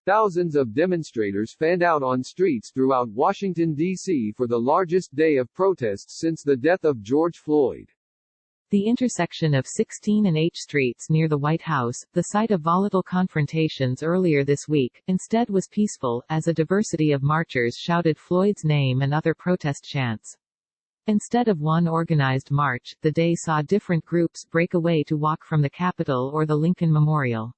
Thousands of demonstrators fanned out on streets throughout Washington, D.C. for the largest day of protests since the death of George Floyd. The intersection of 16 and H streets near the White House, the site of volatile confrontations earlier this week, instead was peaceful, as a diversity of marchers shouted Floyd's name and other protest chants. Instead of one organized march, the day saw different groups break away to walk from the Capitol or the Lincoln Memorial.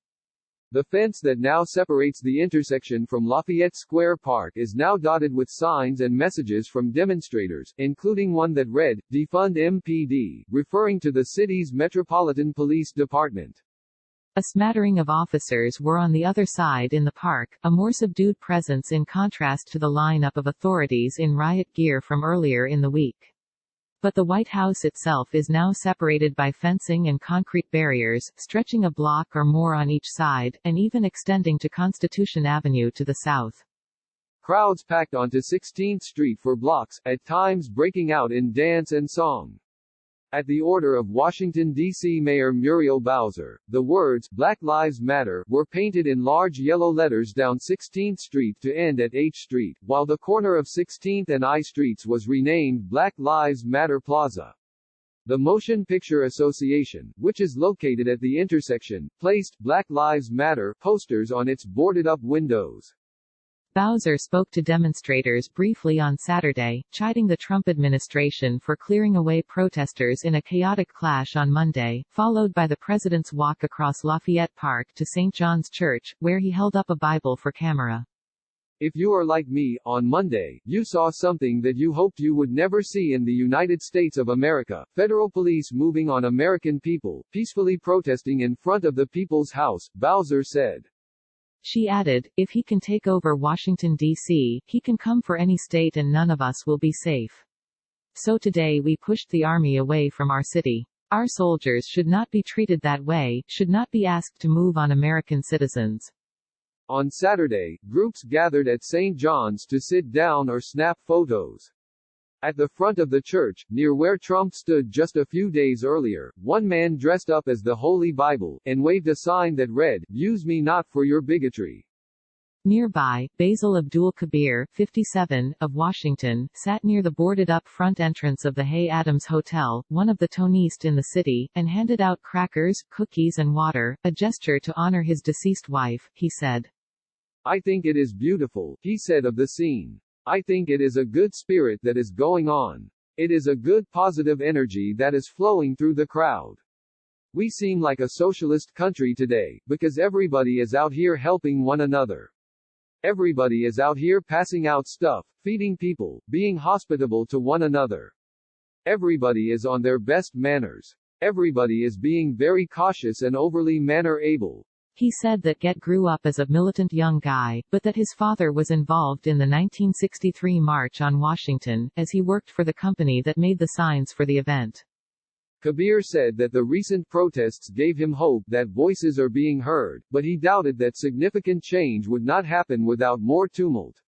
The fence that now separates the intersection from Lafayette Square Park is now dotted with signs and messages from demonstrators, including one that read, "Defund MPD," referring to the city's Metropolitan Police Department. A smattering of officers were on the other side in the park, a more subdued presence in contrast to the lineup of authorities in riot gear from earlier in the week. But the White House itself is now separated by fencing and concrete barriers, stretching a block or more on each side, and even extending to Constitution Avenue to the south. Crowds packed onto 16th Street for blocks, at times breaking out in dance and song. At the order of Washington, D.C. Mayor Muriel Bowser, the words, "Black Lives Matter," were painted in large yellow letters down 16th Street to end at H Street, while the corner of 16th and I Streets was renamed Black Lives Matter Plaza. The Motion Picture Association, which is located at the intersection, placed "Black Lives Matter" posters on its boarded-up windows. Bowser spoke to demonstrators briefly on Saturday, chiding the Trump administration for clearing away protesters in a chaotic clash on Monday, followed by the president's walk across Lafayette Park to St. John's Church, where he held up a Bible for camera. "If you are like me, on Monday, you saw something that you hoped you would never see in the United States of America, federal police moving on American people, peacefully protesting in front of the People's House," Bowser said. She added, "If he can take over Washington, D.C., he can come for any state and none of us will be safe. So today we pushed the army away from our city. Our soldiers should not be treated that way, should not be asked to move on American citizens." On Saturday, groups gathered at St. John's to sit down or snap photos. At the front of the church, near where Trump stood just a few days earlier, one man dressed up as the Holy Bible, and waved a sign that read, "Use me not for your bigotry." Nearby, Basil Abdul Kabir, 57, of Washington, sat near the boarded-up front entrance of the Hay Adams Hotel, one of the toniest in the city, and handed out crackers, cookies and water, a gesture to honor his deceased wife, he said. "I think it is beautiful," he said of the scene. "I think it is a good spirit that is going on. It is a good positive energy that is flowing through the crowd. We seem like a socialist country today, because everybody is out here helping one another. Everybody is out here passing out stuff, feeding people, being hospitable to one another. Everybody is on their best manners. Everybody is being very cautious and overly manner-able." He said that Get grew up as a militant young guy, but that his father was involved in the 1963 March on Washington, as he worked for the company that made the signs for the event. Kabir said that the recent protests gave him hope that voices are being heard, but he doubted that significant change would not happen without more tumult.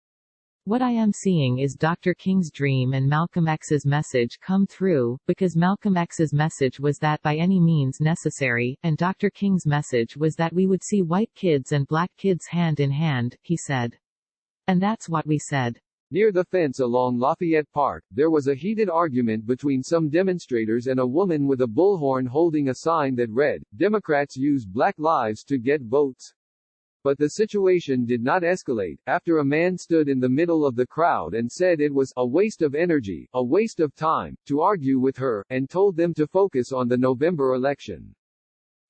"What I am seeing is Dr. King's dream and Malcolm X's message come through, because Malcolm X's message was that by any means necessary, and Dr. King's message was that we would see white kids and black kids hand in hand," he said. "And that's what we said." Near the fence along Lafayette Park, there was a heated argument between some demonstrators and a woman with a bullhorn holding a sign that read, "Democrats use black lives to get votes." But the situation did not escalate, after a man stood in the middle of the crowd and said it was a waste of energy, a waste of time, to argue with her, and told them to focus on the November election.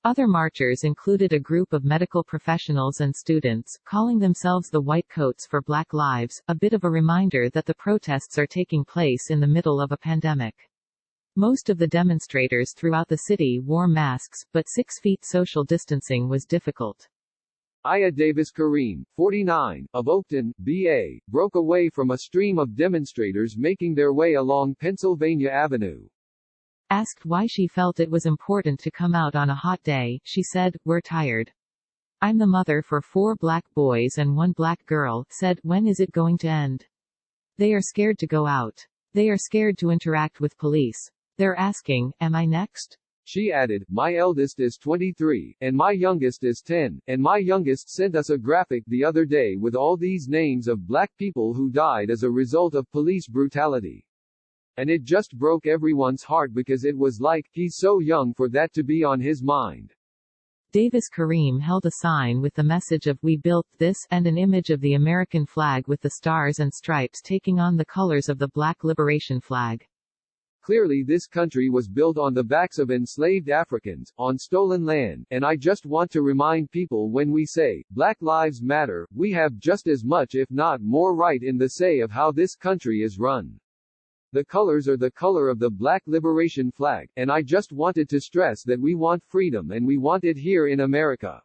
Other marchers included a group of medical professionals and students, calling themselves the White Coats for Black Lives, a bit of a reminder that the protests are taking place in the middle of a pandemic. Most of the demonstrators throughout the city wore masks, but 6 feet social distancing was difficult. Aya Davis Kareem, 49, of Oakton, BA, broke away from a stream of demonstrators making their way along Pennsylvania Avenue. Asked why she felt it was important to come out on a hot day, she said, "We're tired. I'm the mother for 4 black boys and 1 black girl," said, "When is it going to end? They are scared to go out. They are scared to interact with police. They're asking, am I next?" She added, "My eldest is 23, and my youngest is 10, and my youngest sent us a graphic the other day with all these names of black people who died as a result of police brutality. And it just broke everyone's heart because it was like, he's so young for that to be on his mind." Davis Kareem held a sign with the message of "We built this" and an image of the American flag with the stars and stripes taking on the colors of the Black Liberation flag. Clearly this country was built on the backs of enslaved Africans, on stolen land, and I just want to remind people when we say, Black Lives Matter, we have just as much if not more right in the say of how this country is run. The colors are the color of the Black Liberation flag, and I just wanted to stress that we want freedom and we want it here in America.